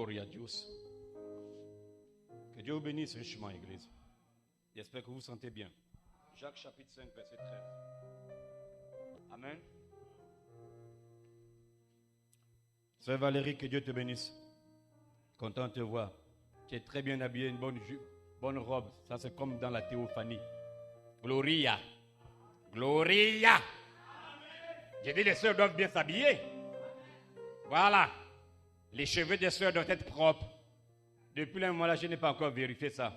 Gloria a Dios. Que Dieu vous bénisse richement, Église. J'espère que vous vous sentez bien. Jacques chapitre 5, verset 13. Amen. Sœur Valérie, que Dieu te bénisse. Content de te voir. Tu es très bien habillé, une bonne robe. Ça, c'est comme dans la théophanie. Gloria. Gloria. J'ai dit, les sœurs doivent bien s'habiller. Voilà. Les cheveux des sœurs doivent être propres. Depuis le moment là, je n'ai pas encore vérifié ça.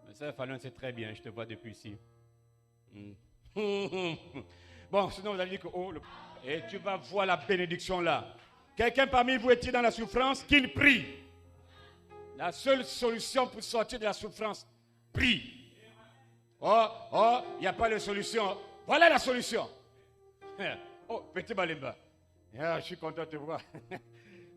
Mais sœur Fallon, c'est très bien. Je te vois depuis ici. Bon, sinon vous allez dire que et tu vas voir la bénédiction là. Quelqu'un parmi vous est-il dans la souffrance? Qu'il prie. La seule solution pour sortir de la souffrance, prie. Il n'y a pas de solution. Voilà la solution. Oh, petit Balimba. Je suis content de te voir.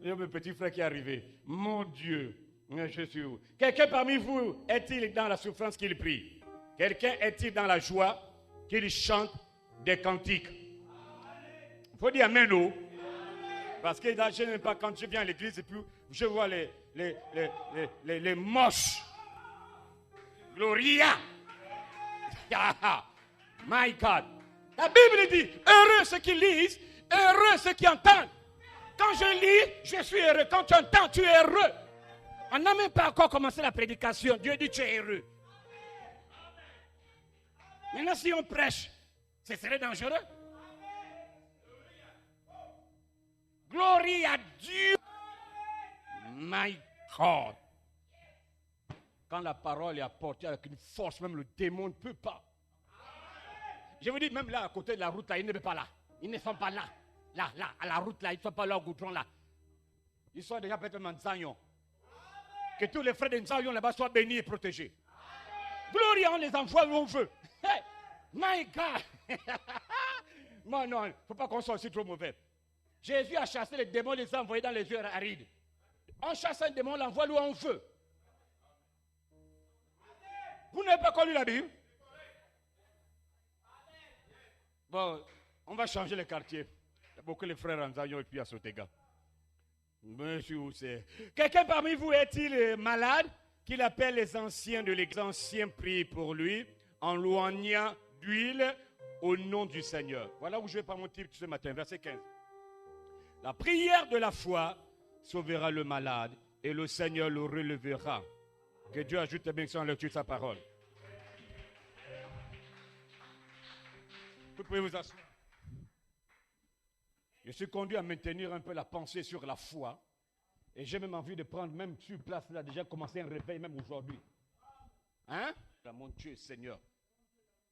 Il y a mon petit frère qui est arrivé. Mon Dieu, je suis où? Quelqu'un parmi vous est-il dans la souffrance qu'il prie? Quelqu'un est-il dans la joie qu'il chante des cantiques? Il faut dire amen, non? Parce que je n'aime pas quand je viens à l'église et puis je vois les moches. Gloria. My God. La Bible dit, heureux ceux qui lisent, heureux ceux qui entendent. Quand je lis, je suis heureux. Quand tu entends, tu es heureux. On n'a même pas encore commencé la prédication. Dieu dit, tu es heureux. Maintenant, si on prêche, ce serait dangereux. Gloire à Dieu. My God. Quand la parole est apportée avec une force, même le démon ne peut pas. Je vous dis, même là, à côté de la route, là, ils ne sont pas là. Ils ne sont pas là. Là, à la route, là, ils ne sont pas là au goudron, là. Ils sont déjà peut-être en Zion. Que tous les frères de Zion là-bas soient bénis et protégés. Gloria, on les envoie où on veut. Hey, my God. Non, il ne faut pas qu'on soit aussi trop mauvais. Jésus a chassé les démons, les a envoyés dans les yeux arides. On chasse un démon, on l'envoie où on veut. Vous n'avez pas connu la Bible? Bon, on va changer les quartiers. Il y a beaucoup de frères en Zion et puis à Sotega. Monsieur, où c'est? Quelqu'un parmi vous est-il malade? Qu'il appelle les anciens de l'église. Les anciens prient pour lui en loignant d'huile au nom du Seigneur. Voilà où je vais par mon titre ce matin, verset 15. La prière de la foi sauvera le malade et le Seigneur le relèvera. Que Dieu ajoute la bénédiction en lecture de sa parole. Vous pouvez vous asseoir. Je suis conduit à maintenir un peu la pensée sur la foi. Et j'ai même envie de prendre, même sur place, là, déjà commencer un réveil, même aujourd'hui. Hein? Mon Dieu, Seigneur.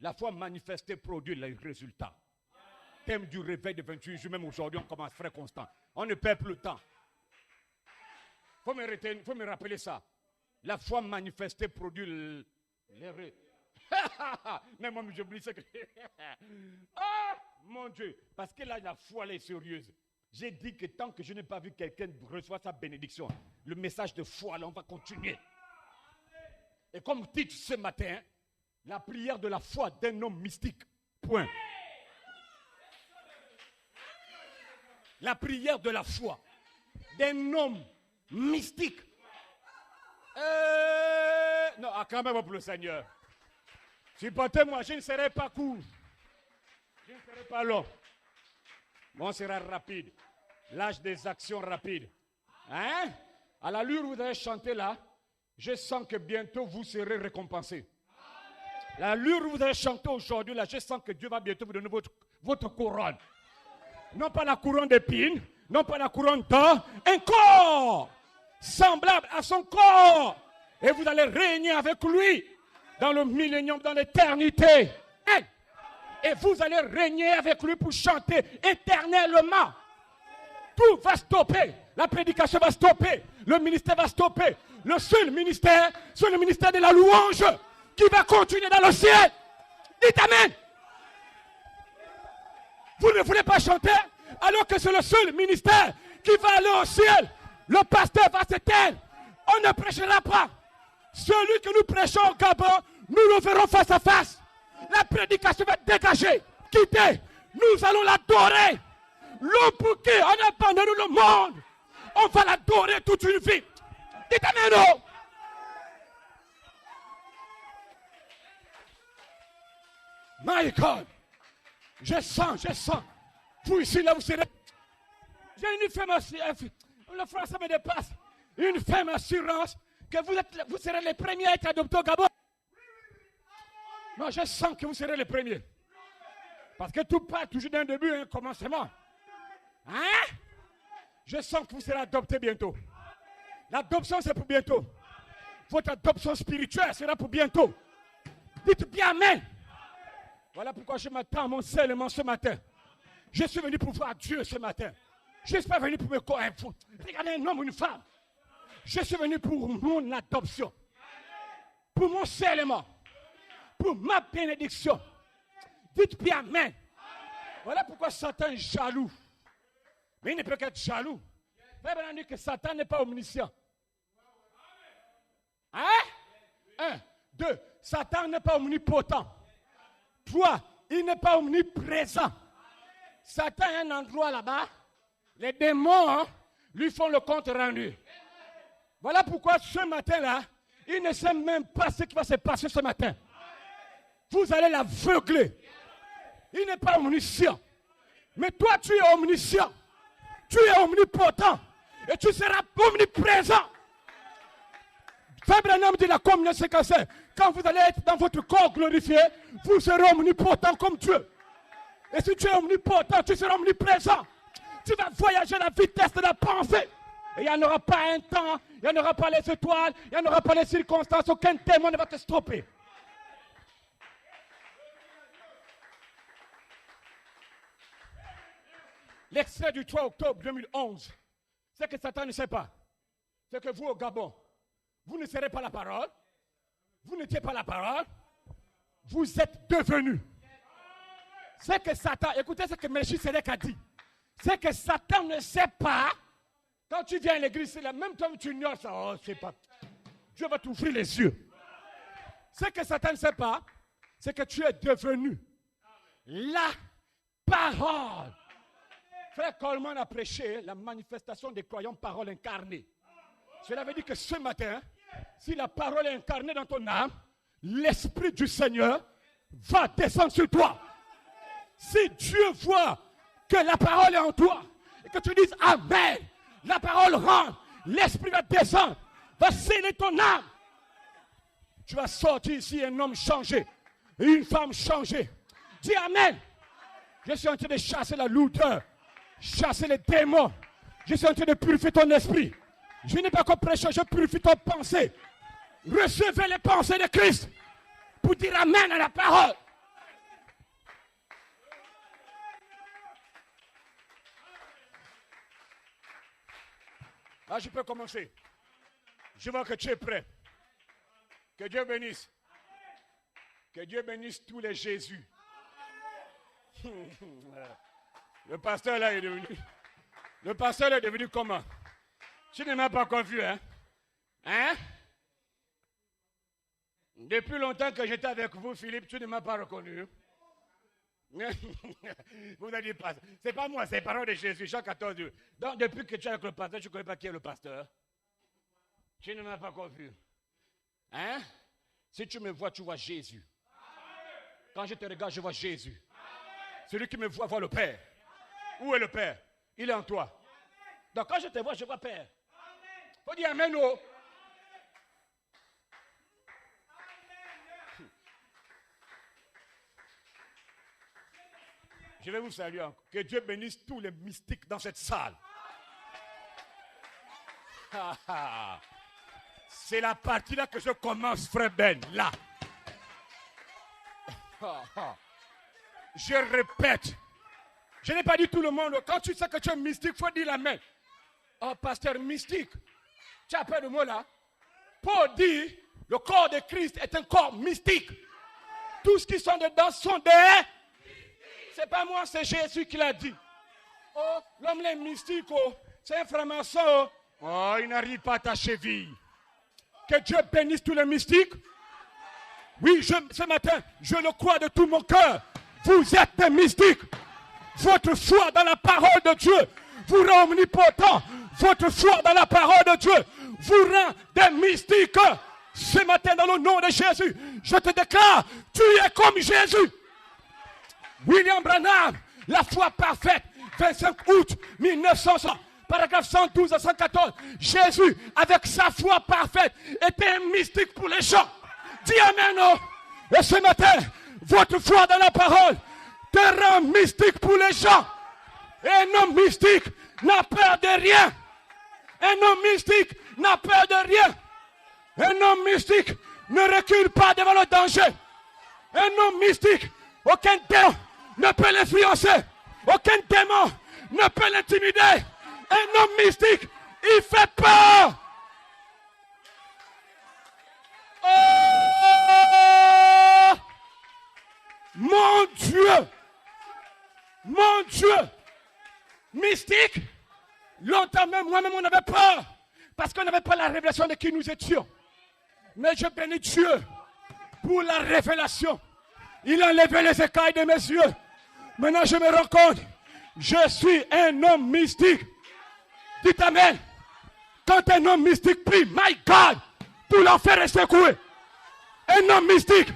La foi manifestée produit les résultats. Thème du réveil de 28 jours, même aujourd'hui, on commence frère constant. On ne perd plus le temps. Faut me rappeler ça. La foi manifestée produit les résultats. Même moi, j'oublie ce que... Ah, mon Dieu. Parce que là, la foi, elle est sérieuse. J'ai dit que tant que je n'ai pas vu quelqu'un recevoir sa bénédiction, le message de foi, là, on va continuer. Et comme titre ce matin, la prière de la foi d'un homme mystique. Point. La prière de la foi d'un homme mystique. Non, acclamez-moi pour le Seigneur. Supportez-moi, je ne serai pas court. Je ne serai pas long. On sera rapide. L'âge des actions rapides. Hein? À l'allure où vous allez chanter là, je sens que bientôt vous serez récompensés. L'allure où vous allez chanter aujourd'hui là, je sens que Dieu va bientôt vous donner votre couronne. Non pas la couronne d'épines, non pas la couronne d'or, un corps semblable à son corps. Et vous allez régner avec lui dans le millénium, dans l'éternité. Hey! Et vous allez régner avec lui pour chanter éternellement. Tout va stopper. La prédication va stopper. Le ministère va stopper. Le seul ministère, c'est le ministère de la louange qui va continuer dans le ciel. Dites amen. Vous ne voulez pas chanter alors que c'est le seul ministère qui va aller au ciel. Le pasteur va s'éteindre. On ne prêchera pas. Celui que nous prêchons au Gabon, nous le verrons face à face. La prédication va dégager, quitter. Nous allons l'adorer. L'homme pour qui on a abandonné le monde, on va l'adorer toute une vie. Dites amen, non? My God. Je sens. Vous ici, là, vous serez. J'ai une ferme assurance. Le français me dépasse. Une ferme assurance que vous serez les premiers à être adoptés au Gabon. Non, je sens que vous serez les premiers. Parce que tout part toujours d'un début, un commencement. Hein? Je sens que vous serez adoptés bientôt. L'adoption, c'est pour bientôt. Votre adoption spirituelle sera pour bientôt. Dites bien amen. Voilà pourquoi je m'attends à mon seulement ce matin. Je suis venu pour voir Dieu ce matin. Je ne suis pas venu pour me regarder un homme ou une femme. Je suis venu pour mon adoption. Pour mon seulement. Pour ma bénédiction. Dites bien amen. Voilà pourquoi Satan est jaloux. Mais il ne peut qu'être jaloux. Frère dit que Satan n'est pas omniscient. Hein? 1, 2. Satan n'est pas omnipotent. 3. Il n'est pas omniprésent. Satan a un endroit là-bas. Les démons lui font le compte rendu. Voilà pourquoi ce matin-là, il ne sait même pas ce qui va se passer ce matin. Vous allez l'aveugler. Il n'est pas omniscient. Mais toi, tu es omniscient. Tu es omnipotent. Et tu seras omniprésent. Frère Branham dit la communion séquencée. Quand vous allez être dans votre corps glorifié, vous serez omnipotent comme Dieu. Et si tu es omnipotent, tu seras omniprésent. Tu vas voyager à la vitesse de la pensée. Et il n'y en aura pas un temps, il n'y en aura pas les étoiles, il n'y en aura pas les circonstances, aucun démon ne va te stopper. L'extrait du 3 octobre 2011, c'est que Satan ne sait pas. C'est que vous au Gabon, vous ne serez pas la parole, vous n'étiez pas la parole, vous êtes devenus. C'est que Satan, écoutez ce que Melchisedec a dit, c'est que Satan ne sait pas, quand tu viens à l'église, c'est la même temps que tu ignores ça, oh, c'est pas, Dieu va t'ouvrir les yeux. Ce que Satan ne sait pas, c'est que tu es devenu la parole. Frère Coleman a prêché la manifestation des croyants parole incarnée. Cela veut dire que ce matin, si la parole est incarnée dans ton âme, l'Esprit du Seigneur va descendre sur toi. Si Dieu voit que la parole est en toi et que tu dises Amen, la parole rentre, l'Esprit va descendre, va sceller ton âme. Tu vas sortir ici un homme changé, une femme changée. Dis Amen. Je suis en train de chasser la lourdeur, chasser les démons. Je suis en train de purifier ton esprit. Je n'ai pas encore prêché, je purifie ton pensée. Recevez les pensées de Christ pour dire Amen à la parole. Là, je peux commencer. Je vois que tu es prêt. Que Dieu bénisse. Que Dieu bénisse tous les Jésus. Le pasteur là est devenu. Le pasteur est devenu comment? Tu ne m'as pas confus, hein? Hein? Depuis longtemps que j'étais avec vous, Philippe, tu ne m'as pas reconnu. Vous avez dit pas. C'est pas moi, c'est les paroles de Jésus, Jean 14. Donc, depuis que tu es avec le pasteur, tu ne connais pas qui est le pasteur. Tu ne m'as pas confus. Hein? Si tu me vois, tu vois Jésus. Quand je te regarde, je vois Jésus. Celui qui me voit, voit le Père. Où est le Père? Il est en toi. Donc quand je te vois, je vois Père. Il faut dire Amen. Oh. Je vais vous saluer encore. Que Dieu bénisse tous les mystiques dans cette salle. C'est la partie là que je commence, frère Ben. Là. Je répète. Je n'ai pas dit tout le monde. Quand tu sais que tu es mystique, il faut dire Amen. Oh, pasteur mystique. Tu as peur de moi là? Paul dit, le corps de Christ est un corps mystique. Tous ceux qui sont dedans sont des... C'est pas moi, c'est Jésus qui l'a dit. Oh, l'homme est mystique, oh. C'est un franc-maçon, oh. Oh, il n'arrive pas à ta cheville. Que Dieu bénisse tous les mystiques. Oui, ce matin, je le crois de tout mon cœur. Vous êtes des mystiques. Votre foi dans la parole de Dieu vous rend omnipotent. Votre foi dans la parole de Dieu vous rend des mystiques. Ce matin, dans le nom de Jésus, je te déclare, tu es comme Jésus. William Branham, la foi parfaite, 25 août 1900, paragraphe 112 à 114. Jésus, avec sa foi parfaite, était un mystique pour les gens. Dis amen. Oh. Et ce matin, votre foi dans la parole te rend mystique pour les gens. Et un homme mystique n'a peur de rien. Un homme mystique n'a peur de rien. Un homme mystique ne recule pas devant le danger. Un homme mystique, aucun démon ne peut l'influencer. Aucun démon ne peut l'intimider. Un homme mystique, il fait peur. Oh! Mon Dieu! Mon Dieu! Mystique, longtemps même, moi-même, on avait peur. Parce qu'on n'avait pas la révélation de qui nous étions. Mais je bénis Dieu pour la révélation. Il a enlevé les écailles de mes yeux. Maintenant, je me rends compte. Je suis un homme mystique. Dites amen. Quand un homme mystique prie, my God, tout l'enfer est secoué. Un homme mystique,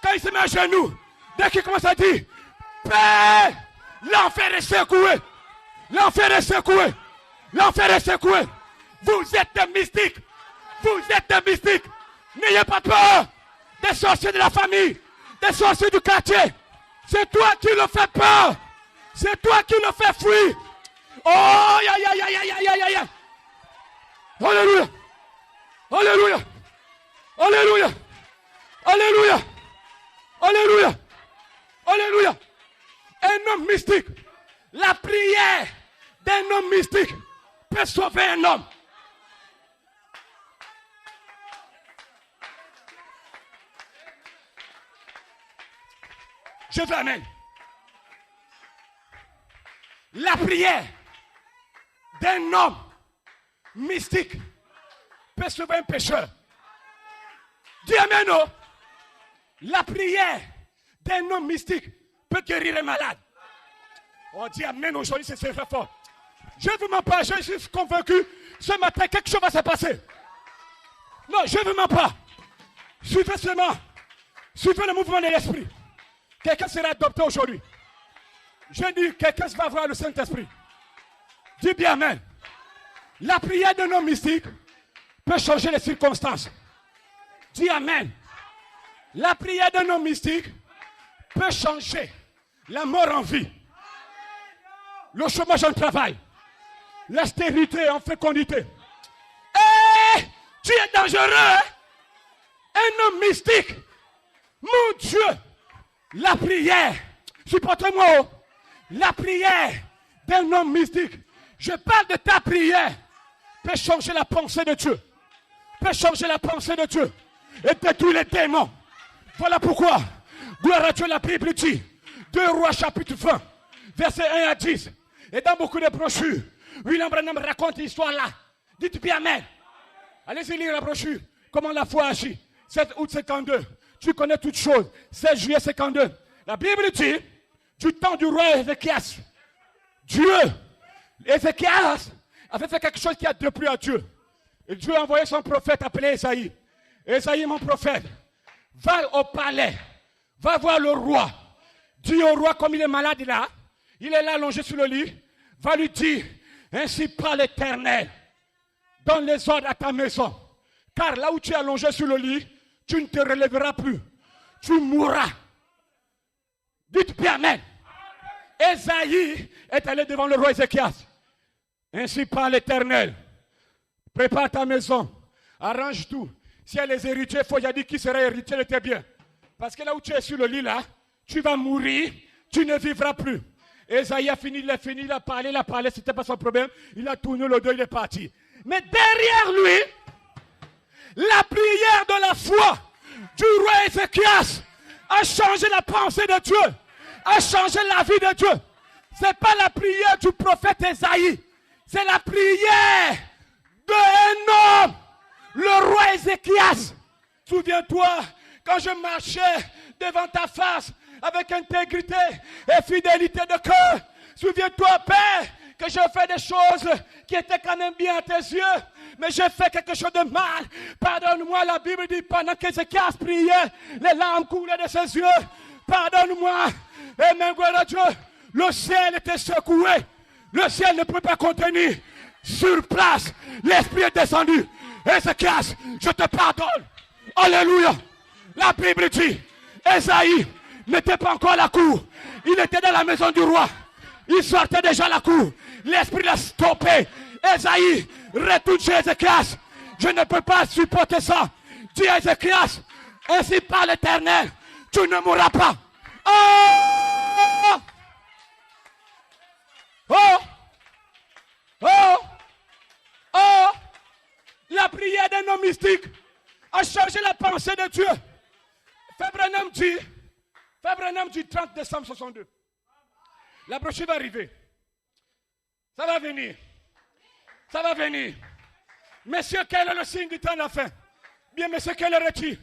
quand il se met à genoux, dès qu'il commence à dire, paix, l'enfer est secoué. L'enfer est secoué. L'enfer est secoué. Vous êtes des mystiques. Vous êtes des mystiques. N'ayez pas peur des sorciers de la famille, des sorciers du quartier. C'est toi qui le fais peur. C'est toi qui le fais fuir. Oh, aïe, aïe, aïe, aïe, aïe, aïe, aïe. Alléluia. Alléluia. Alléluia. Alléluia. Alléluia. Alléluia. Un homme mystique. La prière d'un homme mystique peut sauver un homme. Je veux amen. La prière d'un homme mystique peut sauver un pécheur. Dis amen. Oh. La prière d'un homme mystique peut guérir un malade. On dit amen aujourd'hui, c'est très fort. Je ne vous mens pas, je suis convaincu. Ce matin, quelque chose va se passer. Non, je ne vous mens pas. Suivez seulement. Suivez le mouvement de l'esprit. Quelqu'un sera adopté aujourd'hui. Je dis, quelqu'un va voir le Saint-Esprit. Dis bien amen. La prière d'un homme mystique peut changer les circonstances. Dis amen. La prière d'un homme mystique peut changer la mort en vie. Le chômage en travail. La stérilité en fécondité. Eh, tu es dangereux, hein? Un homme mystique. Mon Dieu. La prière. Supportez-moi. Oh. La prière d'un homme mystique. Je parle de ta prière. Peut changer la pensée de Dieu. Peut changer la pensée de Dieu. Et détruire les démons. Voilà pourquoi. Gloire à Dieu, la Bible dit. 2 Rois chapitre 20. Versets 1 à 10. Et dans beaucoup de brochures, William Branham raconte l'histoire là. Dites bien amen. Allez-y lire la brochure. Comment la foi agit. 7 août 52. Tu connais toutes choses. 16 juillet 52. La Bible dit, du temps du roi Ézéchias, Ézéchias avait fait quelque chose qui a déplu à Dieu. Et Dieu a envoyé son prophète appelé Esaïe. Esaïe, mon prophète, va au palais, va voir le roi. Dis au roi, comme il est malade là, il est là allongé sur le lit, va lui dire, ainsi parle l'Éternel, donne les ordres à ta maison. Car là où tu es allongé sur le lit, tu ne te relèveras plus. Tu mourras. Dites bien amen. Esaïe est allé devant le roi Ézéchias. Ainsi parle l'Éternel. Prépare ta maison. Arrange tout. Si elle est héritiers, il faut y dire qui sera héritier de tes biens. Parce que là où tu es sur le lit, là, tu vas mourir, tu ne vivras plus. Esaïe a fini, il a parlé, ce n'était pas son problème. Il a tourné le dos, il est parti. Mais derrière lui, la prière de la foi du roi Ézéchias a changé la pensée de Dieu, a changé la vie de Dieu. Ce n'est pas la prière du prophète Esaïe, c'est la prière d'un homme, le roi Ézéchias. Souviens-toi, quand je marchais devant ta face avec intégrité et fidélité de cœur, souviens-toi, Père, que je fais des choses qui étaient quand même bien à tes yeux. mais j'ai fait quelque chose de mal. Pardonne-moi, la Bible dit, pendant qu'Ézéchias priait, les larmes coulaient de ses yeux. Pardonne-moi. Amen, gloire à Dieu. Le ciel était secoué. Le ciel ne pouvait pas contenir. Sur place, l'Esprit est descendu. Ézéchias, je te pardonne. Alléluia. La Bible dit, Esaïe n'était pas encore à la cour. Il était dans la maison du roi. Il sortait déjà à la cour. L'Esprit l'a stoppé. Esaïe, retourne chez Ézéchias. Je ne peux pas supporter ça. Dis à Ézéchias, ainsi par l'Éternel, tu ne mourras pas. Oh! Oh! Oh! Oh! La prière d'un homme mystique a changé la pensée de Dieu. Frère Branham dit 30 décembre 62. La brochure va arriver. Ça va venir. Ça va venir. Messieurs, quel est le signe du temps de la fin? Bien, messieurs, quel est-il?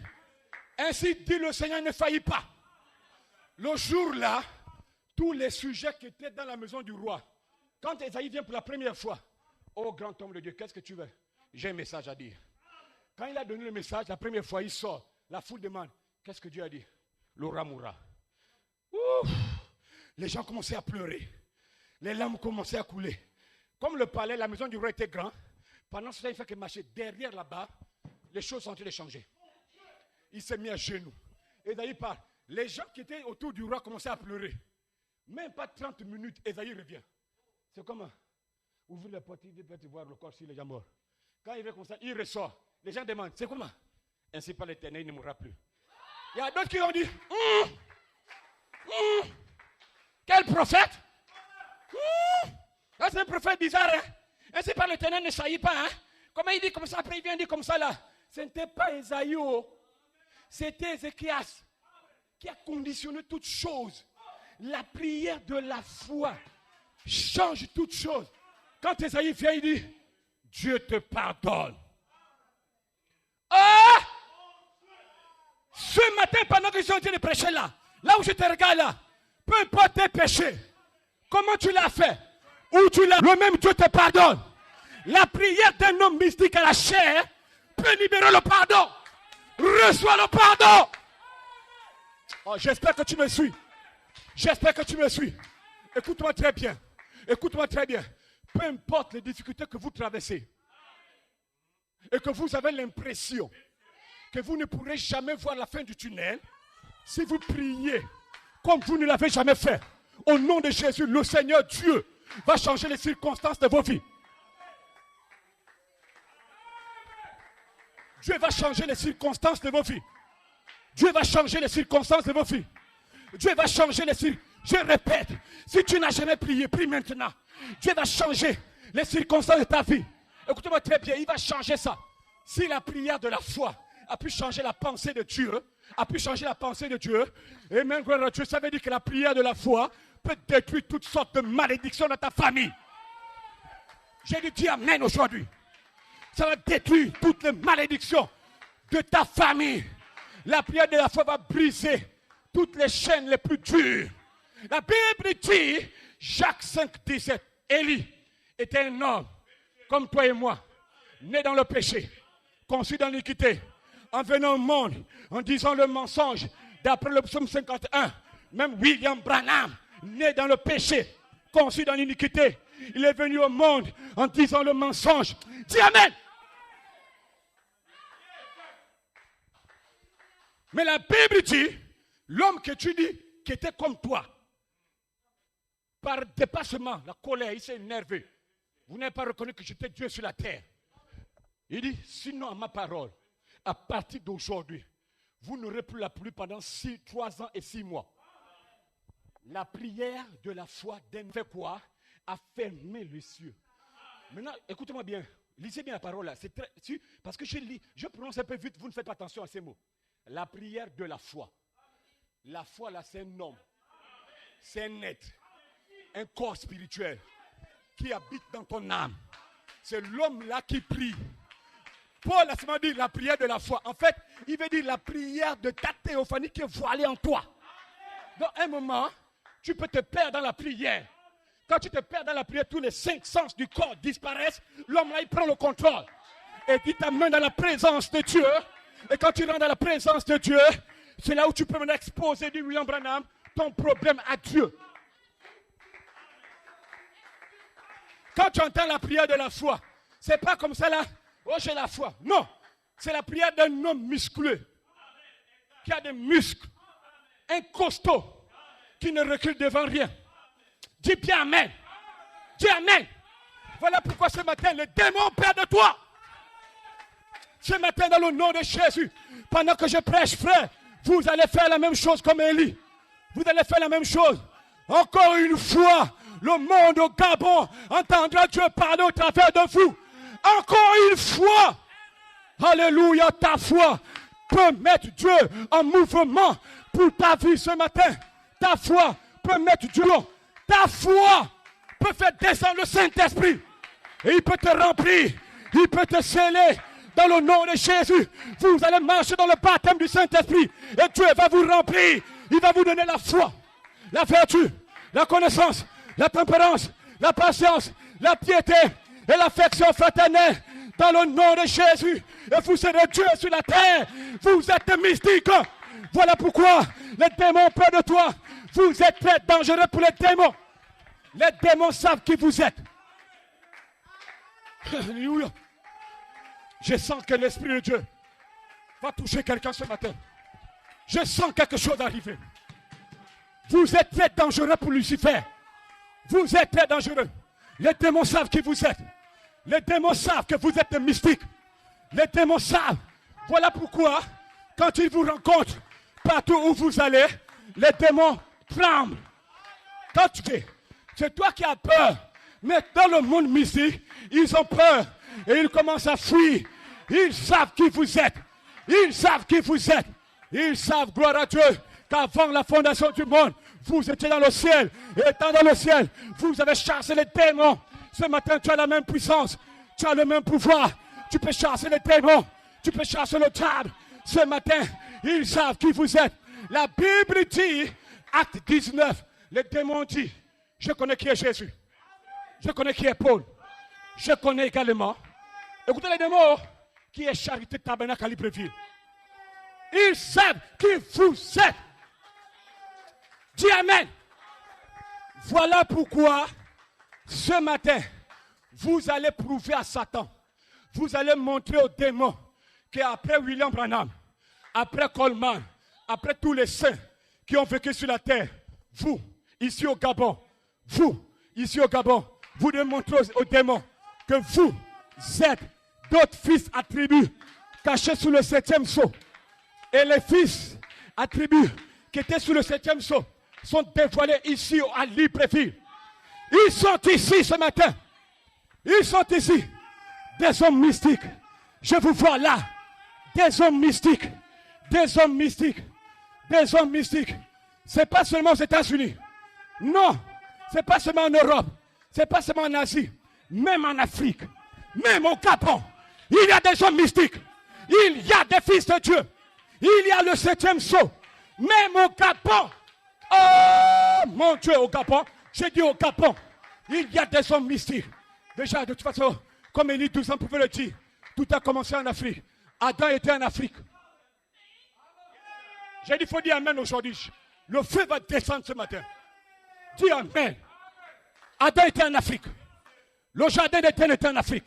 Ainsi dit le Seigneur, ne faillit pas. Le jour-là, tous les sujets qui étaient dans la maison du roi, quand Esaïe vient pour la première fois, oh grand homme de Dieu, qu'est-ce que tu veux? J'ai un message à dire. Quand il a donné le message, la première fois, il sort. La foule demande, qu'est-ce que Dieu a dit? Le roi mourra. Ouf. Les gens commençaient à pleurer. Les larmes commençaient à couler. Comme le palais, la maison du roi était grand, pendant ce temps, il fait que marcher derrière là-bas, les choses sont en train de changer. Il s'est mis à genoux. Esaïe parle. Les gens qui étaient autour du roi commençaient à pleurer. Même pas 30 minutes, Esaïe revient. C'est comment? Ouvre la porte, il peut voir le corps si les gens morts. Quand il vient comme ça, il ressort. Les gens demandent, c'est comment? Ainsi par l'Éternel, il ne mourra plus. Il y a d'autres qui ont dit, quel prophète? C'est un prophète bizarre. Hein? Ainsi par l'Éternel, ne saillit pas. Hein? Comment il dit comme ça, après il vient dire comme ça là. Ce n'était pas Esaïe, c'était Ézéchias qui a conditionné toutes choses. La prière de la foi change toutes choses. Quand Esaïe vient, il dit, Dieu te pardonne. Ah! Ce matin, pendant que je suis en train de prêcher là où je te regarde là, peu importe tes péchés, comment tu l'as fait, où tu l'as, le même Dieu te pardonne. La prière d'un homme mystique à la chair peut libérer le pardon. Reçois le pardon. Oh, j'espère que tu me suis. J'espère que tu me suis. Écoute-moi très bien. Écoute-moi très bien. Peu importe les difficultés que vous traversez et que vous avez l'impression que vous ne pourrez jamais voir la fin du tunnel, si vous priez comme vous ne l'avez jamais fait, au nom de Jésus, le Seigneur Dieu va changer les circonstances de vos vies. Dieu va changer les circonstances de vos vies. Dieu va changer les circonstances de vos vies. Dieu va changer les circonstances. Je répète, si tu n'as jamais prié, prie maintenant. Dieu va changer les circonstances de ta vie. Écoutez-moi très bien, il va changer ça. Si la prière de la foi a pu changer la pensée de Dieu, et même gloire à Dieu, ça veut dire que la prière de la foi peut détruire toutes sortes de malédictions dans ta famille. J'ai dit amen aujourd'hui. Ça va détruire toutes les malédictions de ta famille. La prière de la foi va briser toutes les chaînes les plus dures. La Bible dit, Jacques 5, 17, Élie était un homme comme toi et moi, né dans le péché, conçu dans l'iniquité, en venant au monde, en disant le mensonge, d'après le psaume 51, même William Branham, né dans le péché, conçu dans l'iniquité, il est venu au monde en disant le mensonge. Dis amen. Mais la Bible dit, l'homme que tu dis, qui était comme toi, par dépassement, la colère, il s'est énervé. Vous n'avez pas reconnu que j'étais Dieu sur la terre. Il dit, sinon à ma parole, à partir d'aujourd'hui, vous n'aurez plus la pluie pendant 3 ans et 6 mois. La prière de la foi fait quoi? A fermé les cieux. Maintenant, écoutez-moi bien. Lisez bien la parole là. C'est très, parce que je prononce un peu vite, vous ne faites pas attention à ces mots. La prière de la foi. La foi là, c'est un homme. C'est un être. Un corps spirituel qui habite dans ton âme. C'est l'homme là qui prie. Paul a seulement dit la prière de la foi. En fait, il veut dire la prière de ta théophanie qui est voilée en toi. Dans un moment, tu peux te perdre dans la prière. Quand tu te perds dans la prière, tous les 5 sens du corps disparaissent. L'homme là, il prend le contrôle. et qui t'amène dans la présence de Dieu. Et quand tu rentres dans la présence de Dieu, c'est là où tu peux exposer, dit William Branham, ton problème à Dieu. Quand tu entends la prière de la foi, c'est pas comme ça là, oh j'ai la foi. Non, c'est la prière d'un homme musclé, qui a des muscles, un costaud, qui ne recule devant rien. Dis bien amen. Dis amen. Voilà pourquoi ce matin, le démon perd de toi. Ce matin, dans le nom de Jésus, pendant que je prêche, frère, vous allez faire la même chose comme Élie. Vous allez faire la même chose. Encore une fois, le monde au Gabon entendra Dieu parler au travers de vous. Encore une fois, alléluia, ta foi peut mettre Dieu en mouvement pour ta vie ce matin. Ta foi peut mettre Dieu. Ta foi peut faire descendre le Saint-Esprit. Et il peut te remplir. Il peut te sceller. Dans le nom de Jésus, vous allez marcher dans le baptême du Saint-Esprit. Et Dieu va vous remplir. Il va vous donner la foi, la vertu, la connaissance, la tempérance, la patience, la piété et l'affection fraternelle. Dans le nom de Jésus. Et vous serez Dieu sur la terre. Vous êtes mystique. Voilà pourquoi les démons ont peur de toi. Vous êtes très dangereux pour les démons. Les démons savent qui vous êtes. Alléluia. Je sens que l'Esprit de Dieu va toucher quelqu'un ce matin. Je sens quelque chose arriver. Vous êtes très dangereux pour Lucifer. Vous êtes très dangereux. Les démons savent qui vous êtes. Les démons savent que vous êtes des mystiques. Les démons savent. Voilà pourquoi, quand ils vous rencontrent, partout où vous allez, les démons tremblent. Quand tu fais, c'est toi qui as peur. Mais dans le monde mystique, ils ont peur. Et ils commencent à fuir. Ils savent qui vous êtes. Ils savent qui vous êtes. Ils savent, gloire à Dieu, qu'avant la fondation du monde, vous étiez dans le ciel. Et étant dans le ciel, vous avez chassé les démons. Ce matin, tu as la même puissance. Tu as le même pouvoir. Tu peux chasser les démons. Tu peux chasser le diable. Ce matin, ils savent qui vous êtes. La Bible dit, acte 19, les démons disent, je connais qui est Jésus. Je connais qui est Paul. Je connais également, écoutez les démons, qui est Charité Tabernacle à Libreville. Ils savent qui vous êtes. Dis amen. Voilà pourquoi, ce matin, vous allez prouver à Satan, vous allez montrer aux démons qu'après William Branham, après Coleman, après tous les saints qui ont vécu sur la terre, vous, ici au Gabon, vous devez montrer aux démons que vous êtes d'autres fils attributs cachés sous le 7e sceau. Et les fils attributs qui étaient sous le 7e sceau sont dévoilés ici à Libreville. Ils sont ici ce matin. Ils sont ici. Des hommes mystiques. Je vous vois là. Des hommes mystiques. Des hommes mystiques. Des hommes mystiques. Ce n'est pas seulement aux États-Unis. Non. Ce n'est pas seulement en Europe. Ce n'est pas seulement en Asie. Même en Afrique. Même au Gabon. Il y a des hommes mystiques. Il y a des fils de Dieu. Il y a le 7e sceau. Même au Gabon. Oh mon Dieu, au Gabon. J'ai dit au Gabon. Il y a des hommes mystiques. Déjà, de toute façon, comme Élie 12 ans pouvait le dire, tout a commencé en Afrique. Adam était en Afrique. J'ai dit, il faut dire amen aujourd'hui. Le feu va descendre ce matin. Dis amen. Adam était en Afrique. Le jardin d'Éden était en Afrique.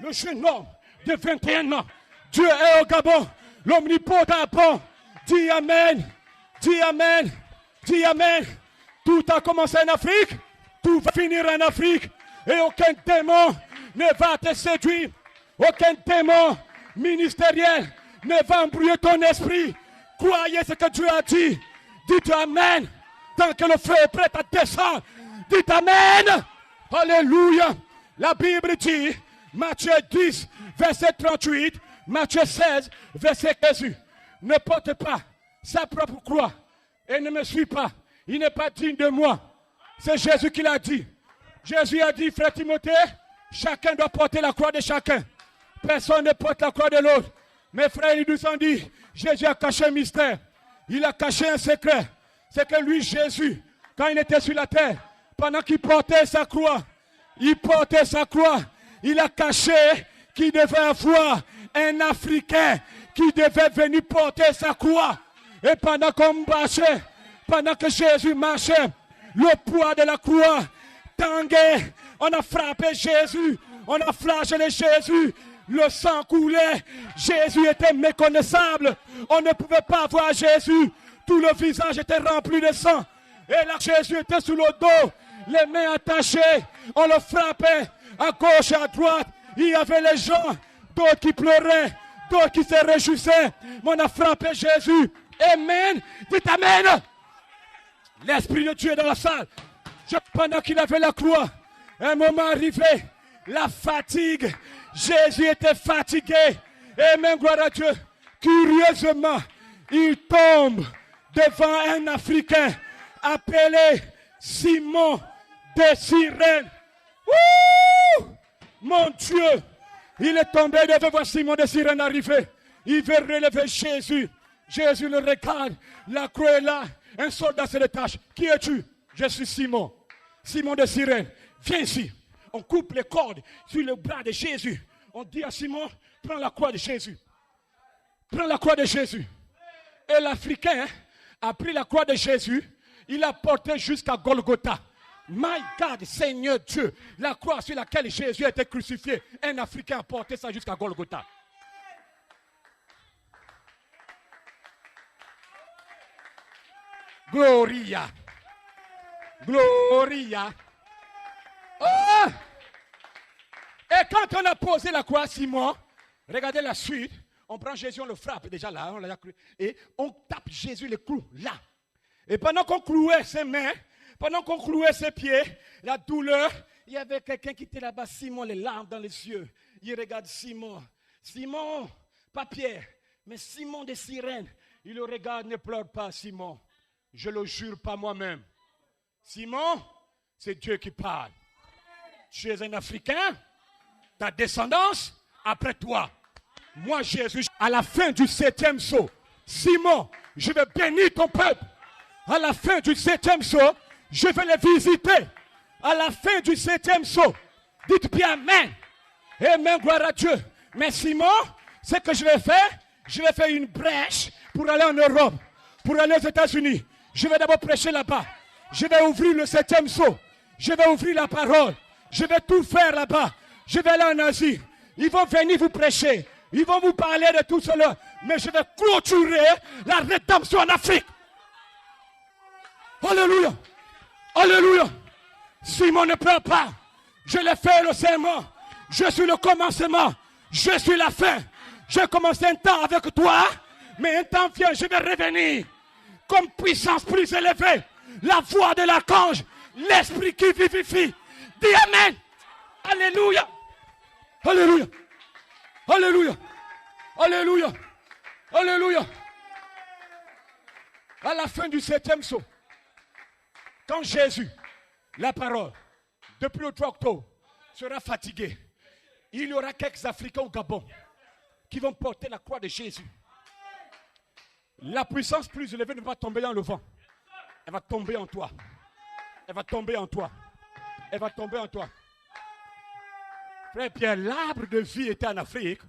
Le jeune homme de 21 ans. Dieu est au Gabon. L'omnipotent bon. Dis amen. Dis amen. Dis amen. Tout a commencé en Afrique. Tout va finir en Afrique. Et aucun démon ne va te séduire. Aucun démon ministériel ne va embrouiller ton esprit. Croyez ce que Dieu a dit. Dites amen. Tant que le feu est prêt à descendre. Dites amen. Alléluia. La Bible dit, Matthieu 10, verset 38, Matthieu 16, verset 15. Ne porte pas sa propre croix et ne me suis pas. Il n'est pas digne de moi. C'est Jésus qui l'a dit. Jésus a dit, frère Timothée, chacun doit porter la croix de chacun. Personne ne porte la croix de l'autre. Mes frères, ils nous ont dit, Jésus a caché un mystère. Il a caché un secret. C'est que lui, Jésus, quand il était sur la terre, pendant qu'il portait sa croix, il a caché qui devait avoir un Africain qui devait venir porter sa croix. Et pendant qu'on marchait, pendant que Jésus marchait, le poids de la croix tanguait. On a frappé Jésus, on a flagellé Jésus. Le sang coulait, Jésus était méconnaissable. On ne pouvait pas voir Jésus. Tout le visage était rempli de sang. Et là, Jésus était sous le dos, les mains attachées. On le frappait à gauche et à droite. Il y avait les gens, d'autres qui pleuraient, d'autres qui se réjouissaient. Mais on a frappé Jésus. Amen. Dites Amen. L'Esprit de Dieu est dans la salle. Pendant qu'il avait la croix, un moment arrivé, la fatigue. Jésus était fatigué. Amen, gloire à Dieu. Curieusement, il tombe devant un Africain appelé Simon de Cyrène. Ouh! Mon Dieu, il est tombé devant voir Simon de Cyrène arriver. Il veut relever Jésus. Jésus le regarde. La croix est là. Un soldat se détache. Qui es-tu? Je suis Simon. Simon de Cyrène. Viens ici. On coupe les cordes sur le bras de Jésus. On dit à Simon, prends la croix de Jésus. Prends la croix de Jésus. Et l'Africain a pris la croix de Jésus. Il l'a portée jusqu'à Golgotha. My God, Seigneur Dieu. La croix sur laquelle Jésus a été crucifié. Un Africain a porté ça jusqu'à Golgotha. Gloria. Gloria. Oh! Et quand on a posé la croix, Simon, regardez la suite, on prend Jésus, on le frappe déjà là, on l'a cru, et on tape Jésus le clou là. Et pendant qu'on clouait ses mains, pendant qu'on clouait ses pieds, la douleur, il y avait quelqu'un qui était là-bas, Simon, les larmes dans les yeux. Il regarde Simon. Simon, pas Pierre, mais Simon de Cyrène. Il le regarde, ne pleure pas, Simon. Je le jure pas moi-même. Simon, c'est Dieu qui parle. Tu es un Africain, ta descendance après toi. Moi, Jésus, à la fin du 7e saut, Simon, je vais bénir ton peuple. À la fin du 7e saut, je vais les visiter. À la fin du 7e saut, dites bien Amen. Amen, gloire à Dieu. Mais Simon, ce que je vais faire une brèche pour aller en Europe, pour aller aux États-Unis. Je vais d'abord prêcher là-bas. Je vais ouvrir le 7e saut. Je vais ouvrir la parole. Je vais tout faire là-bas. Je vais aller en Asie. Ils vont venir vous prêcher. Ils vont vous parler de tout cela. Mais je vais clôturer la rédemption en Afrique. Alléluia. Alléluia. Simon ne pleure pas. Je l'ai fait le serment. Je suis le commencement. Je suis la fin. J'ai commencé un temps avec toi. Mais un temps vient, je vais revenir. Comme puissance plus élevée. La voix de l'archange. L'esprit qui vivifie. Dis Amen. Alléluia. Alléluia. Alléluia. Alléluia. Alléluia. À la fin du 7e saut, quand Jésus, la parole, depuis le 3 octobre, sera fatigué, il y aura quelques Africains au Gabon qui vont porter la croix de Jésus. La puissance plus élevée ne va pas tomber dans le vent. Elle va tomber en toi. Elle va tomber en toi. Elle va tomber en toi. Frère Pierre, l'arbre de vie était en Afrique.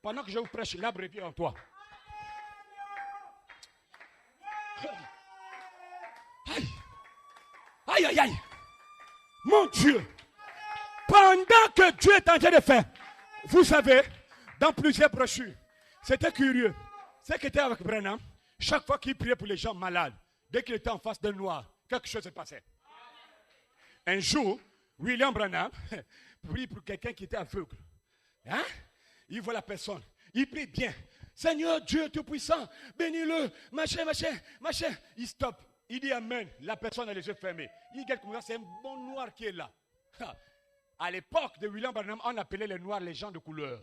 Pendant que je vous prêche, l'arbre de vie est en toi. Aïe. Aïe, aïe, aïe. Mon Dieu. Pendant que Dieu est en train de faire, vous savez, dans plusieurs brochures, c'était curieux. Ce qui était avec Branham, chaque fois qu'il priait pour les gens malades, dès qu'il était en face d'un noir, quelque chose se passait. Un jour, William Branham prie pour quelqu'un qui était aveugle. Hein? Il voit la personne. Il prie bien. Seigneur Dieu Tout-Puissant, bénis-le. Machin, machin, machin. Il stoppe. Il dit Amen. La personne a les yeux fermés. Il dit comme ça, c'est un bon noir qui est là. À l'époque de William Branham, on appelait les noirs les gens de couleur.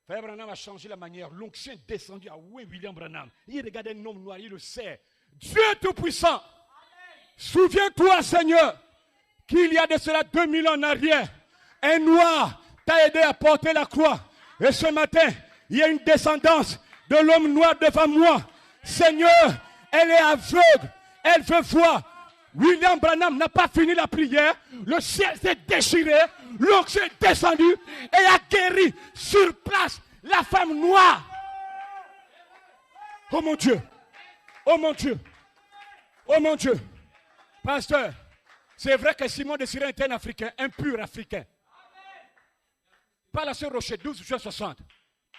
Frère Branham a changé la manière. L'onction est descendue à William Branham. Il regardait un homme noir, il le sait. Dieu Tout-Puissant, souviens-toi, Seigneur, qu'il y a de cela 2000 ans en arrière, un noir t'a aidé à porter la croix. Et ce matin, il y a une descendance de l'homme noir devant moi. Seigneur, elle est aveugle, elle veut voir. William Branham n'a pas fini la prière. Le ciel s'est déchiré. l'onction est descendue et a guéri sur place la femme noire. Oh mon Dieu, oh mon Dieu, oh mon Dieu. Pasteur, c'est vrai que Simon de Cyrène était un Africain, un pur Africain. Par la sœur Rocher, 12 juin 60,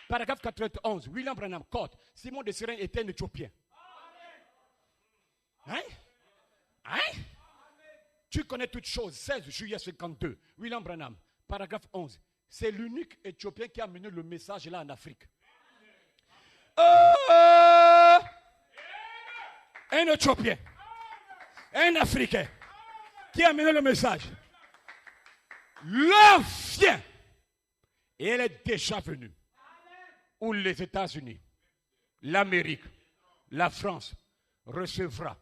paragraphe 91, William Branham, Côte, Simon de Cyrène était un Éthiopien. Hein? Hein? Tu connais toutes choses. 16 juillet 52, William Branham, paragraphe 11. C'est l'unique Éthiopien qui a mené le message là en Afrique. Un Éthiopien, un Africain qui a mené le message. L'heure vient et elle est déjà venue. Où les États-Unis, l'Amérique, la France recevra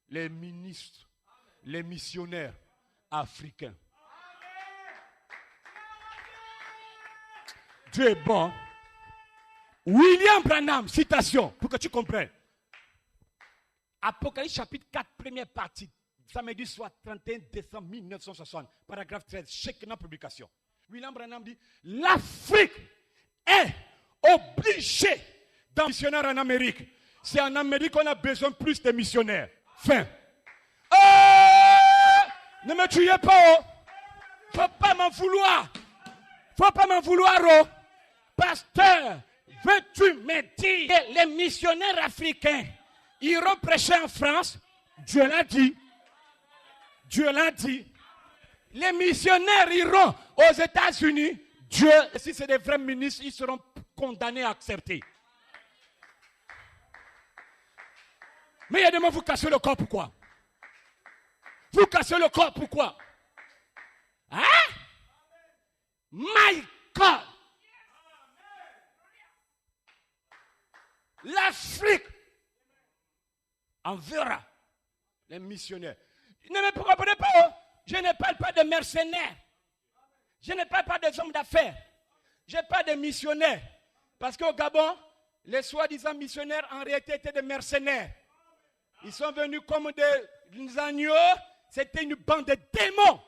les ministres, les missionnaires africains. Dieu est bon. William Branham, citation, pour que tu comprennes. Apocalypse chapitre 4, première partie, samedi soir 31 décembre 1960, paragraphe 13, Shekinah publication. William Branham dit, l'Afrique est obligée d'un missionnaire en Amérique. C'est en Amérique qu'on a besoin plus de missionnaires. Fin. Ne me tuez pas, oh. Faut pas m'en vouloir. Faut pas m'en vouloir, oh. Pasteur, veux-tu me dire que les missionnaires africains iront prêcher en France? Dieu l'a dit. Dieu l'a dit. Les missionnaires iront aux États-Unis. Dieu, si c'est des vrais ministres, ils seront condamnés à accepter. Mais il y a des moments où vous cassez le corps, pourquoi? Vous cassez le corps, pourquoi? Hein? My God! L'Afrique enverra les missionnaires. Ne me comprenez pas, oh. Je ne parle pas de mercenaires. Je ne parle pas des hommes d'affaires. Je parle de missionnaires. Parce qu'au Gabon, les soi-disant missionnaires en réalité étaient des mercenaires. Ils sont venus comme des agneaux. C'était une bande de démons.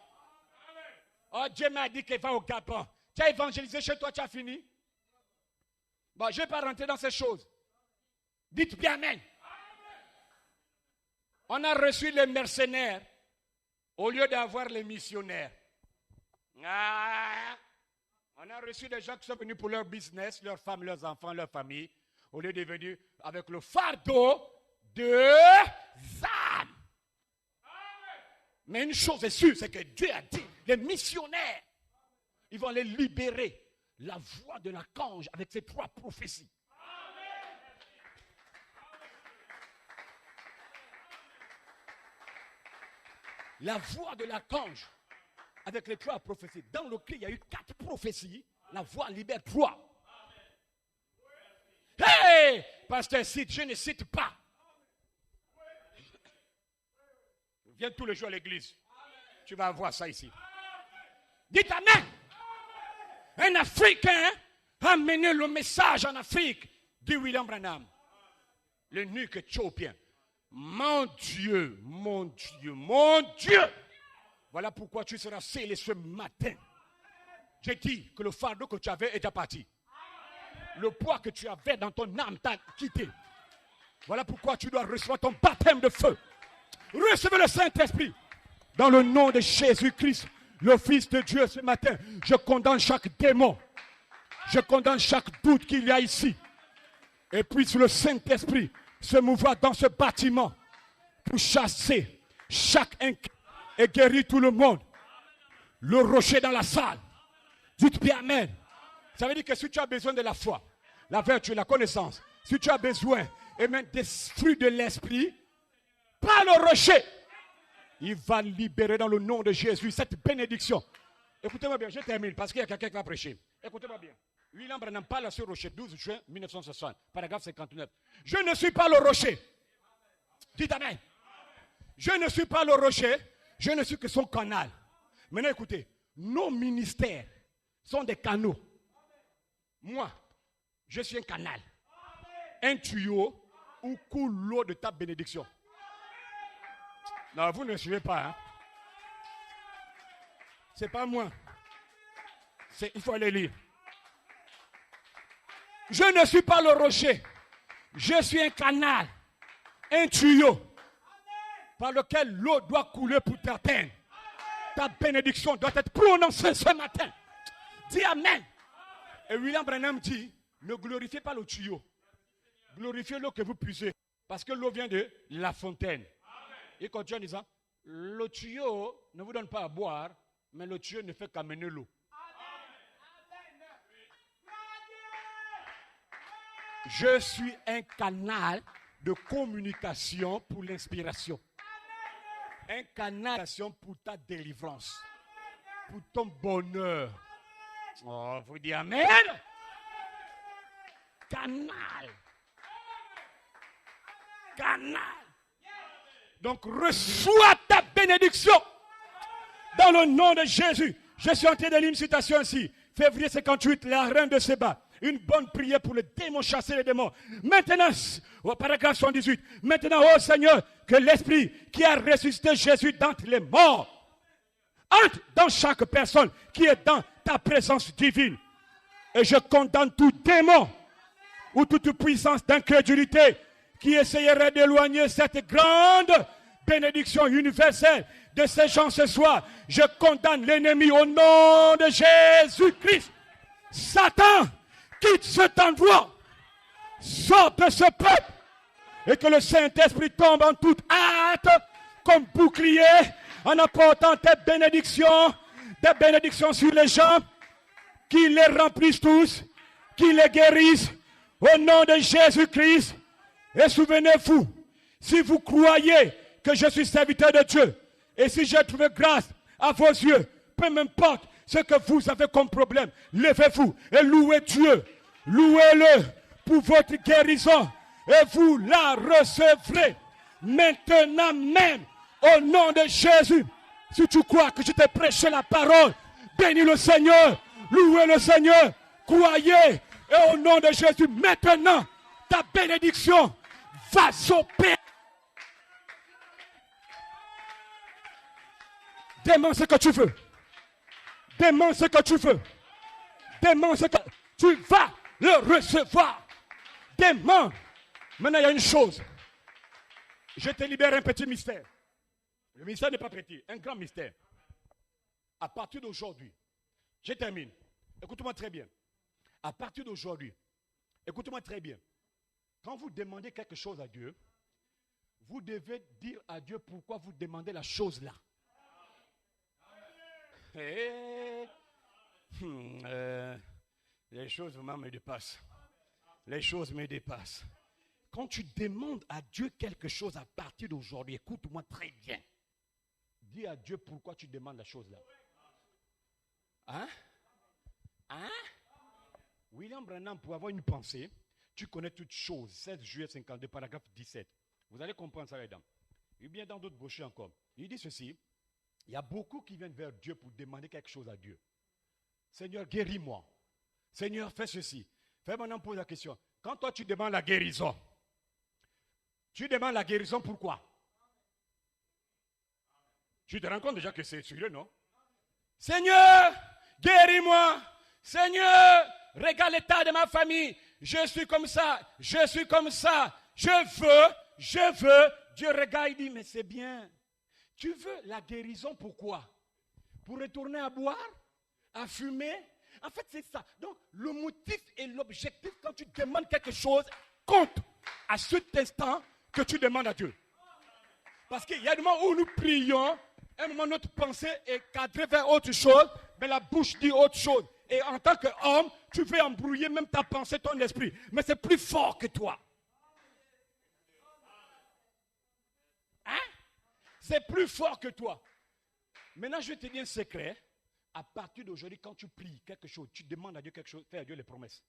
Oh, Dieu m'a dit qu'il va au Gabon. Tu as évangélisé chez toi, tu as fini. Bon, je ne vais pas rentrer dans ces choses. Dites bien amen. On a reçu les mercenaires au lieu d'avoir les missionnaires. On a reçu des gens qui sont venus pour leur business, leurs femmes, leurs enfants, leur famille, au lieu de venir avec le fardeau de âmes. Mais une chose est sûre, c'est que Dieu a dit, les missionnaires, ils vont les libérer. La voix de l'archange avec ses 3 prophéties. La voix de l'archange avec les 3 prophéties. Dans lequel il y a eu 4 prophéties, la voix libère 3. Hey! Pasteur cite, je ne cite pas. Viens tous les jours à l'église. Tu vas voir ça ici. Dites amen. Un Africain a mené le message en Afrique, dit William Branham. Le nuque éthiopien. Mon Dieu, mon Dieu, mon Dieu. Voilà pourquoi tu seras scellé ce matin. J'ai dit que le fardeau que tu avais est déjà parti. Le poids que tu avais dans ton âme t'a quitté. Voilà pourquoi tu dois recevoir ton baptême de feu. Recevez le Saint-Esprit. Dans le nom de Jésus-Christ, le Fils de Dieu, ce matin, je condamne chaque démon. Je condamne chaque doute qu'il y a ici. Et puisse le Saint-Esprit se mouvoir dans ce bâtiment pour chasser chaque inquiétude et guérir tout le monde. Le rocher dans la salle. Dites bien amen. Ça veut dire que si tu as besoin de la foi, la vertu, la connaissance, si tu as besoin et même des fruits de l'esprit, par le rocher, il va libérer dans le nom de Jésus cette bénédiction. Écoutez-moi bien, je termine parce qu'il y a quelqu'un qui va prêcher. Écoutez-moi bien. William Branham parle sur le rocher, 12 juin 1960, paragraphe 59. Je ne suis pas le rocher. Dites amen. Je ne suis pas le rocher, je ne suis que son canal. Maintenant écoutez, nos ministères sont des canaux. Moi, je suis un canal. Un tuyau où coule l'eau de ta bénédiction. Non, vous ne suivez pas. Hein? C'est pas moi. Il faut aller lire. Je ne suis pas le rocher. Je suis un canal, un tuyau par lequel l'eau doit couler pour t'atteindre. Ta bénédiction doit être prononcée ce matin. Dis Amen. Et William Branham dit, ne glorifiez pas le tuyau. Glorifiez l'eau que vous puisez. Parce que l'eau vient de la fontaine. Et continue en disant, le tuyau ne vous donne pas à boire, mais le tuyau ne fait qu'amener l'eau. Je suis un canal de communication pour l'inspiration. Un canal pour ta délivrance. Pour ton bonheur. Oh, vous dites Amen. Canal. Canal. Donc reçois ta bénédiction. Dans le nom de Jésus. Je suis en train de lire une citation ici. Février 58, la reine de Séba. Une bonne prière pour les démons, chasser les démons. Maintenant, au paragraphe 78, maintenant, oh Seigneur, que l'Esprit qui a ressuscité Jésus d'entre les morts entre dans chaque personne qui est dans ta présence divine. Et je condamne tout démon ou toute puissance d'incrédulité qui essayerait d'éloigner cette grande bénédiction universelle de ces gens ce soir. Je condamne l'ennemi au nom de Jésus-Christ. Satan, quitte cet endroit, sort de ce peuple et que le Saint-Esprit tombe en toute hâte comme bouclier en apportant des bénédictions sur les gens, qui les remplissent tous, qui les guérissent au nom de Jésus-Christ. Et souvenez-vous, si vous croyez que je suis serviteur de Dieu et si j'ai trouvé grâce à vos yeux, peu m'importe ce que vous avez comme problème, levez-vous et louez Dieu. Louez-le pour votre guérison et vous la recevrez maintenant même au nom de Jésus. Si tu crois que je t'ai prêché la parole, bénis le Seigneur, louez le Seigneur, croyez et au nom de Jésus, maintenant, ta bénédiction va s'opérer. Demande ce que tu veux. Demande ce que tu veux. Demande ce que tu vas le recevoir. Demande. Maintenant, il y a une chose. Je te libère un petit mystère. Le mystère n'est pas petit, un grand mystère. À partir d'aujourd'hui, je termine. Écoute-moi très bien. À partir d'aujourd'hui, écoute-moi très bien. Quand vous demandez quelque chose à Dieu, vous devez dire à Dieu pourquoi vous demandez la chose là. Les choses vraiment me dépassent. Les choses me dépassent. Quand tu demandes à Dieu quelque chose à partir d'aujourd'hui, écoute-moi très bien. Dis à Dieu pourquoi tu demandes la chose là. Hein? William Branham, pour avoir une pensée, tu connais toutes choses. 16 juillet 52, paragraphe 17. Vous allez comprendre ça, mesdames. Et bien dans d'autres brochures encore. Il dit ceci. Il y a beaucoup qui viennent vers Dieu pour demander quelque chose à Dieu. Seigneur, guéris-moi. Seigneur, fais ceci. Fais maintenant poser la question. Quand toi tu demandes la guérison, tu demandes la guérison pourquoi? Tu te rends compte déjà que c'est sérieux, non? Seigneur, guéris-moi. Seigneur, regarde l'état de ma famille. Je suis comme ça. Je suis comme ça. Je veux. Dieu regarde, il dit, mais c'est bien. Tu veux la guérison pourquoi? Pour retourner à boire? À fumer? En fait, c'est ça. Donc, le motif et l'objectif quand tu demandes quelque chose compte à cet instant que tu demandes à Dieu. Parce qu'il y a des moments où nous prions, à un moment notre pensée est cadrée vers autre chose, mais la bouche dit autre chose. Et en tant qu'homme, tu veux embrouiller même ta pensée, ton esprit. Mais c'est plus fort que toi. Hein? C'est plus fort que toi. Maintenant, je vais te dire un secret. À partir d'aujourd'hui, quand tu pries quelque chose, tu demandes à Dieu quelque chose, fais à Dieu les promesses.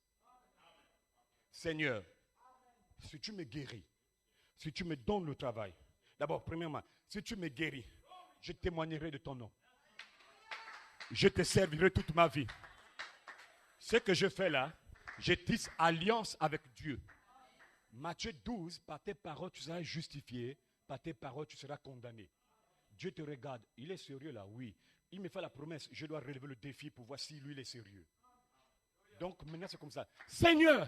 Seigneur, si tu me guéris, si tu me donnes le travail, d'abord, premièrement, si tu me guéris, je témoignerai de ton nom. Je te servirai toute ma vie. Ce que je fais là, je tisse alliance avec Dieu. Matthieu 12, par tes paroles, tu seras justifié, par tes paroles, tu seras condamné. Dieu te regarde. Il est sérieux là, oui. Il me fait la promesse. Je dois relever le défi pour voir si lui il est sérieux. Donc maintenant c'est comme ça. Seigneur,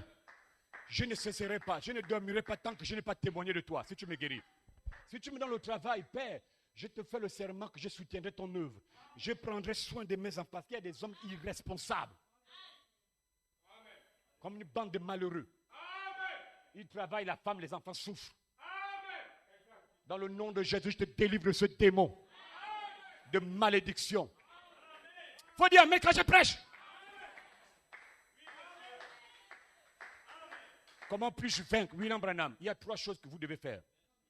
je ne cesserai pas, je ne dormirai pas tant que je n'ai pas témoigné de toi, si tu me guéris. Si tu me donnes le travail, Père, je te fais le serment que je soutiendrai ton œuvre. Je prendrai soin de mes enfants parce qu'il y a des hommes irresponsables. Amen. Comme une bande de malheureux. Amen. Ils travaillent, la femme, les enfants souffrent. Amen. Dans le nom de Jésus, je te délivre de ce démon. Amen. De malédiction. Il faut dire amen quand je prêche. Comment puis-je vaincre William Branham? Il y a 3 choses que vous devez faire.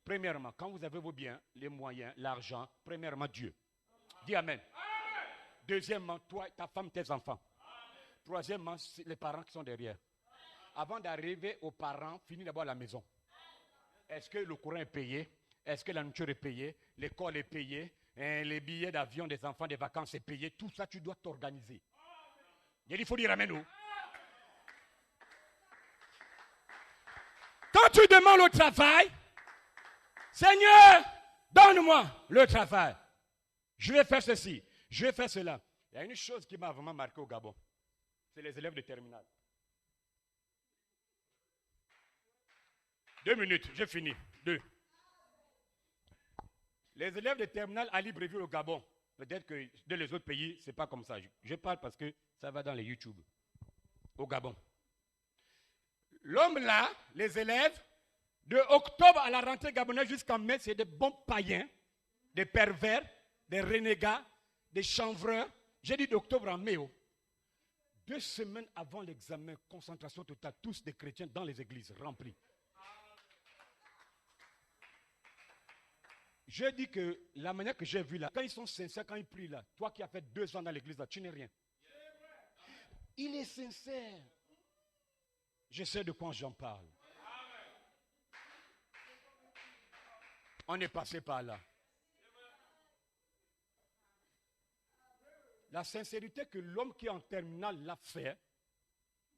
Premièrement, quand vous avez vos biens, les moyens, l'argent, premièrement Dieu. Dis amen. Amen. Deuxièmement, toi, ta femme, tes enfants. Amen. Troisièmement, c'est les parents qui sont derrière. Avant d'arriver aux parents, finis d'abord la maison. Est-ce que le courant est payé? Est-ce que la nourriture est payée? L'école est payée? Les billets d'avion des enfants, des vacances est payé? Tout ça, tu dois t'organiser. Il faut dire amen. Nous. Quand tu demandes le travail, Seigneur, donne-moi le travail. Je vais faire ceci, je vais faire cela. Il y a une chose qui m'a vraiment marqué au Gabon. C'est les élèves de terminale. 2 minutes, j'ai fini. 2. Les élèves de terminale à Libreville au Gabon. Peut-être que dans les autres pays, ce n'est pas comme ça. Je parle parce que ça va dans les YouTube. Au Gabon. L'homme là, les élèves, de octobre à la rentrée gabonaise jusqu'en mai, c'est des bons païens, des pervers, des renégats, des chanvreurs. J'ai dit d'octobre en mai. 2 semaines avant l'examen, concentration totale, tous des chrétiens dans les églises, remplis. Je dis que la manière que j'ai vu là, quand ils sont sincères, quand ils prient là, toi qui as fait 2 ans dans l'église là, tu n'es rien. Il est sincère. Je sais de quoi j'en parle. On est passé par là. La sincérité que l'homme qui est en terminale l'a fait,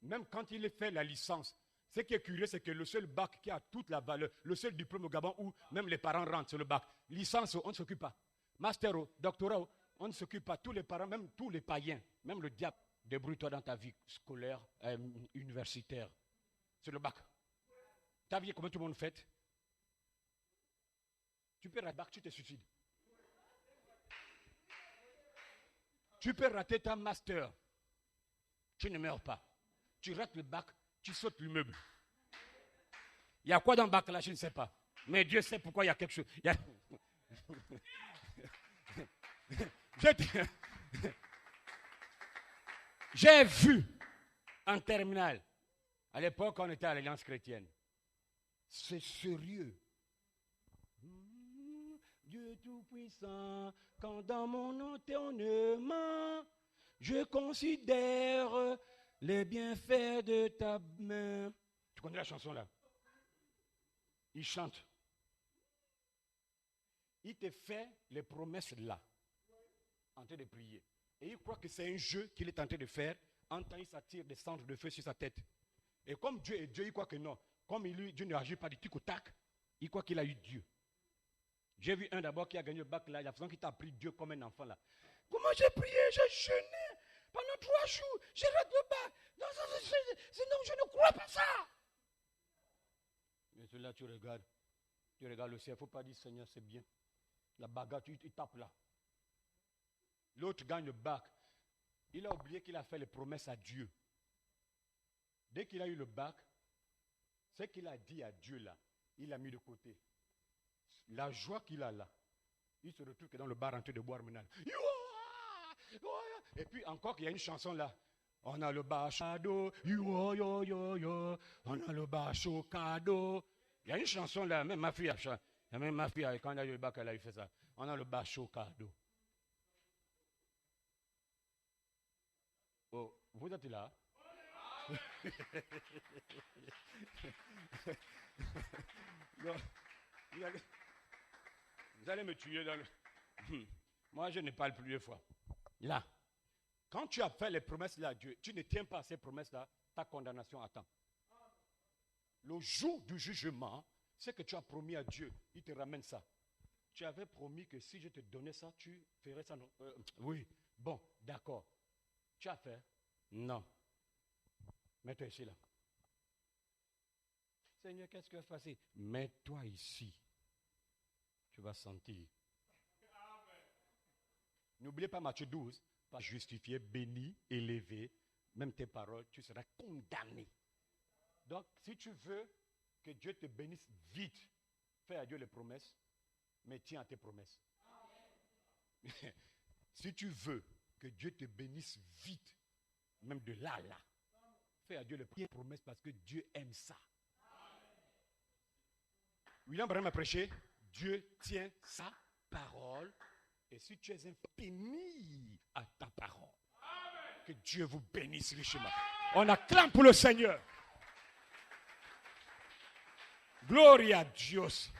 même quand il fait la licence, ce qui est curieux, c'est que le seul bac qui a toute la valeur, le seul diplôme au Gabon où même les parents rentrent sur le bac, licence, on ne s'occupe pas. Master, doctorat, on ne s'occupe pas. Tous les parents, même tous les païens, même le diable, débrouille-toi dans ta vie scolaire, universitaire. C'est le bac. Tu as vu comment tout le monde fait? Tu peux rater le bac, tu te suicides. Tu peux rater ta master. Tu ne meurs pas. Tu rates le bac, tu sautes l'immeuble. Il y a quoi dans le bac là, je ne sais pas. Mais Dieu sait pourquoi il y a quelque chose. J'ai vu en terminale. À l'époque, on était à l'Alliance chrétienne. C'est sérieux. Dieu Tout-Puissant, quand dans mon enterrement, je considère les bienfaits de ta main. Tu connais la chanson là? Il chante. Il te fait les promesses là, en train de prier. Et il croit que c'est un jeu qu'il est en train de faire. En temps, il s'attire des cendres de feu sur sa tête. Et comme Dieu est Dieu, il croit que non. Comme Dieu ne agit pas du tic au tac, il croit qu'il a eu Dieu. J'ai vu un d'abord qui a gagné le bac là, il a l'impression qu'il t'a pris Dieu comme un enfant là. Comment j'ai prié, j'ai jeûné pendant 3 jours, j'ai raté le bac. Non, sinon je ne crois pas ça. Mais là tu regardes le ciel, il ne faut pas dire Seigneur c'est bien. La bagarre, il tape là. L'autre gagne le bac. Il a oublié qu'il a fait les promesses à Dieu. Dès qu'il a eu le bac, ce qu'il a dit à Dieu là, il l'a mis de côté. La joie qu'il a là, il se retrouve que dans le bar en train de boire maintenant. Et puis encore qu'il y a une chanson là. On a le bar cadeau, on a le bar chaud cadeau. Il y a une chanson là, même ma fille a chanté. Même ma fille, quand elle a eu le bac, elle a fait ça. On a le bar chaud cadeau. Oh, vous êtes là? Non, vous allez me tuer dans le... Moi, je ne parle plus 2 fois. Là, quand tu as fait les promesses là à Dieu, tu ne tiens pas à ces promesses-là, ta condamnation attend. Le jour du jugement, ce que tu as promis à Dieu, il te ramène ça. tu avais promis que si je te donnais ça, tu ferais ça, non? Oui, bon, d'accord. Tu as fait? Non. Mets-toi ici, là. Seigneur, qu'est-ce que je fais ici? Mets-toi ici. Tu vas sentir. N'oubliez pas Matthieu 12, pas justifié, béni, élevé, même tes paroles, tu seras condamné. Donc, si tu veux que Dieu te bénisse vite, fais à Dieu les promesses, mais tiens à tes promesses. Si tu veux que Dieu te bénisse vite, même de là, fais à Dieu les promesses parce que Dieu aime ça. William Branham a prêché, Dieu tient sa parole. Et si tu es impéni à ta parole, que Dieu vous bénisse richement. On acclame pour le Seigneur. Gloria a Dios.